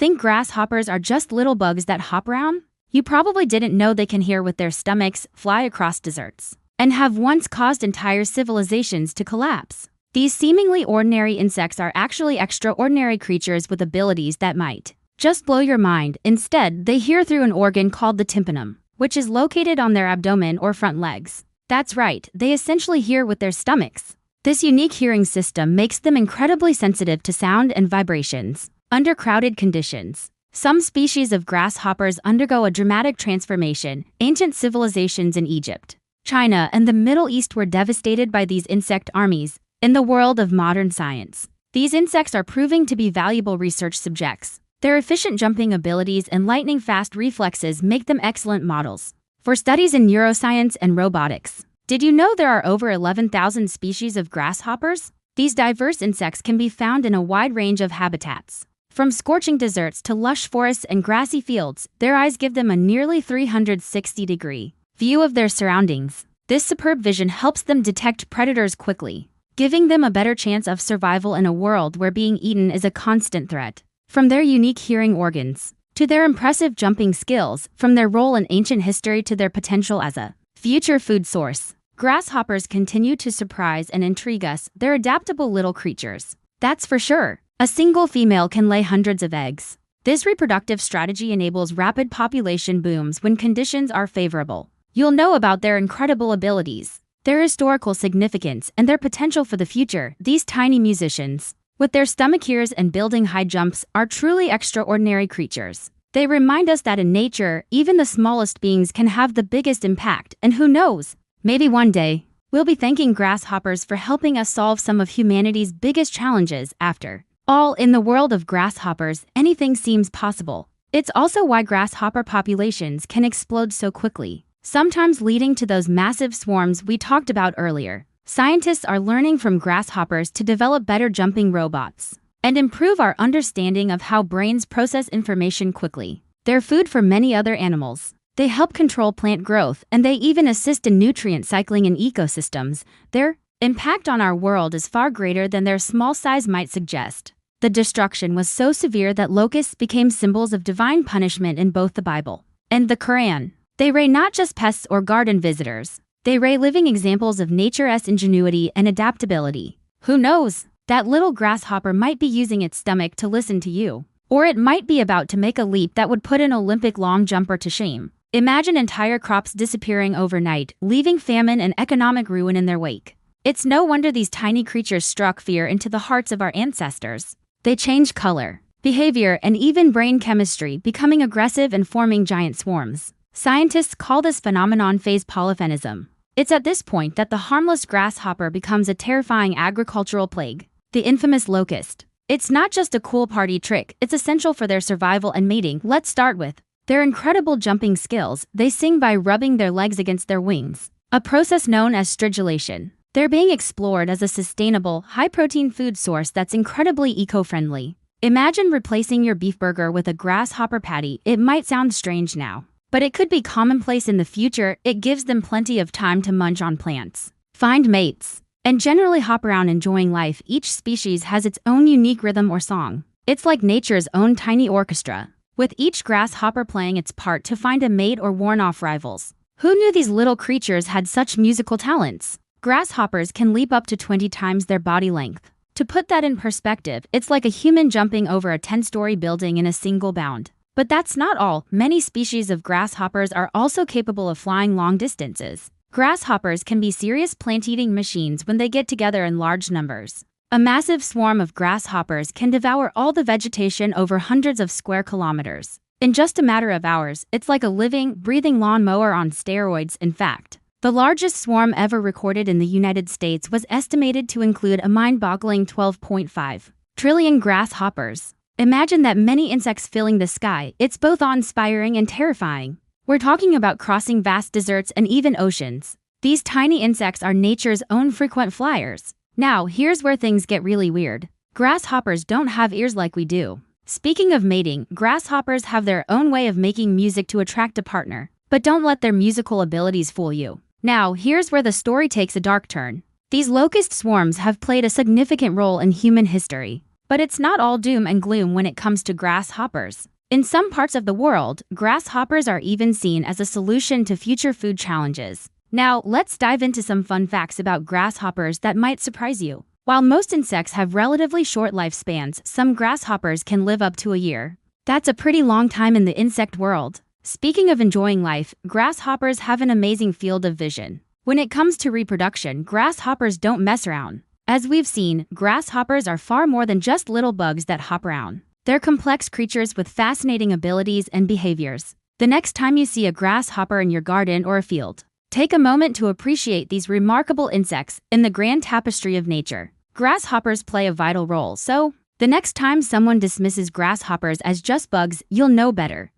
Think grasshoppers are just little bugs that hop around? You probably didn't know they can hear with their stomachs, fly across deserts, and have once caused entire civilizations to collapse. These seemingly ordinary insects are actually extraordinary creatures with abilities that might just blow your mind. Instead, they hear through an organ called the tympanum, which is located on their abdomen or front legs. That's right, they essentially hear with their stomachs. This unique hearing system makes them incredibly sensitive to sound and vibrations. Under crowded conditions, some species of grasshoppers undergo a dramatic transformation. Ancient civilizations in Egypt, China, and the Middle East were devastated by these insect armies. In the world of modern science, these insects are proving to be valuable research subjects. Their efficient jumping abilities and lightning-fast reflexes make them excellent models for studies in neuroscience and robotics. Did you know there are over 11,000 species of grasshoppers? These diverse insects can be found in a wide range of habitats. From scorching deserts to lush forests and grassy fields, their eyes give them a nearly 360-degree view of their surroundings. This superb vision helps them detect predators quickly, giving them a better chance of survival in a world where being eaten is a constant threat. From their unique hearing organs to their impressive jumping skills, from their role in ancient history to their potential as a future food source, grasshoppers continue to surprise and intrigue us. They're adaptable little creatures, that's for sure. A single female can lay hundreds of eggs. This reproductive strategy enables rapid population booms when conditions are favorable. You'll know about their incredible abilities, their historical significance, and their potential for the future. These tiny musicians, with their stomach ears and building high jumps, are truly extraordinary creatures. They remind us that in nature, even the smallest beings can have the biggest impact, and who knows, maybe one day, we'll be thanking grasshoppers for helping us solve some of humanity's biggest challenges. After all, in the world of grasshoppers, anything seems possible. It's also why grasshopper populations can explode so quickly, sometimes leading to those massive swarms we talked about earlier. Scientists are learning from grasshoppers to develop better jumping robots and improve our understanding of how brains process information quickly. They're food for many other animals. They help control plant growth, and they even assist in nutrient cycling in ecosystems. Their impact on our world is far greater than their small size might suggest. The destruction was so severe that locusts became symbols of divine punishment in both the Bible and the Quran. They ray not just pests or garden visitors. They ray living examples of nature's ingenuity and adaptability. Who knows? That little grasshopper might be using its stomach to listen to you. Or it might be about to make a leap that would put an Olympic long jumper to shame. Imagine entire crops disappearing overnight, leaving famine and economic ruin in their wake. It's no wonder these tiny creatures struck fear into the hearts of our ancestors. They change color, behavior, and even brain chemistry, becoming aggressive and forming giant swarms. Scientists call this phenomenon phase polyphenism. It's at this point that the harmless grasshopper becomes a terrifying agricultural plague. The infamous locust. It's not just a cool party trick, it's essential for their survival and mating. Let's start with their incredible jumping skills. They sing by rubbing their legs against their wings, a process known as stridulation. They're being explored as a sustainable, high-protein food source that's incredibly eco-friendly. Imagine replacing your beef burger with a grasshopper patty. It might sound strange now, but it could be commonplace in the future. It gives them plenty of time to munch on plants, find mates, and generally hop around enjoying life. Each species has its own unique rhythm or song. It's like nature's own tiny orchestra, with each grasshopper playing its part to find a mate or warn off rivals. Who knew these little creatures had such musical talents? Grasshoppers can leap up to 20 times their body length. To put that in perspective, it's like a human jumping over a 10-story building in a single bound. But that's not all. Many species of grasshoppers are also capable of flying long distances. Grasshoppers can be serious plant-eating machines when they get together in large numbers. A massive swarm of grasshoppers can devour all the vegetation over hundreds of square kilometers. In just a matter of hours, it's like a living, breathing lawnmower on steroids. In fact, the largest swarm ever recorded in the United States was estimated to include a mind-boggling 12.5 trillion grasshoppers. Imagine that many insects filling the sky. It's both awe-inspiring and terrifying. We're talking about crossing vast deserts and even oceans. These tiny insects are nature's own frequent flyers. Now, here's where things get really weird. Grasshoppers don't have ears like we do. Speaking of mating, grasshoppers have their own way of making music to attract a partner. But don't let their musical abilities fool you. Now, here's where the story takes a dark turn. These locust swarms have played a significant role in human history. But it's not all doom and gloom when it comes to grasshoppers. In some parts of the world, grasshoppers are even seen as a solution to future food challenges. Now, let's dive into some fun facts about grasshoppers that might surprise you. While most insects have relatively short lifespans, some grasshoppers can live up to a year. That's a pretty long time in the insect world. Speaking of enjoying life, grasshoppers have an amazing field of vision. When it comes to reproduction, grasshoppers don't mess around. As we've seen, grasshoppers are far more than just little bugs that hop around. They're complex creatures with fascinating abilities and behaviors. The next time you see a grasshopper in your garden or a field, take a moment to appreciate these remarkable insects in the grand tapestry of nature. Grasshoppers play a vital role, so the next time someone dismisses grasshoppers as just bugs, you'll know better.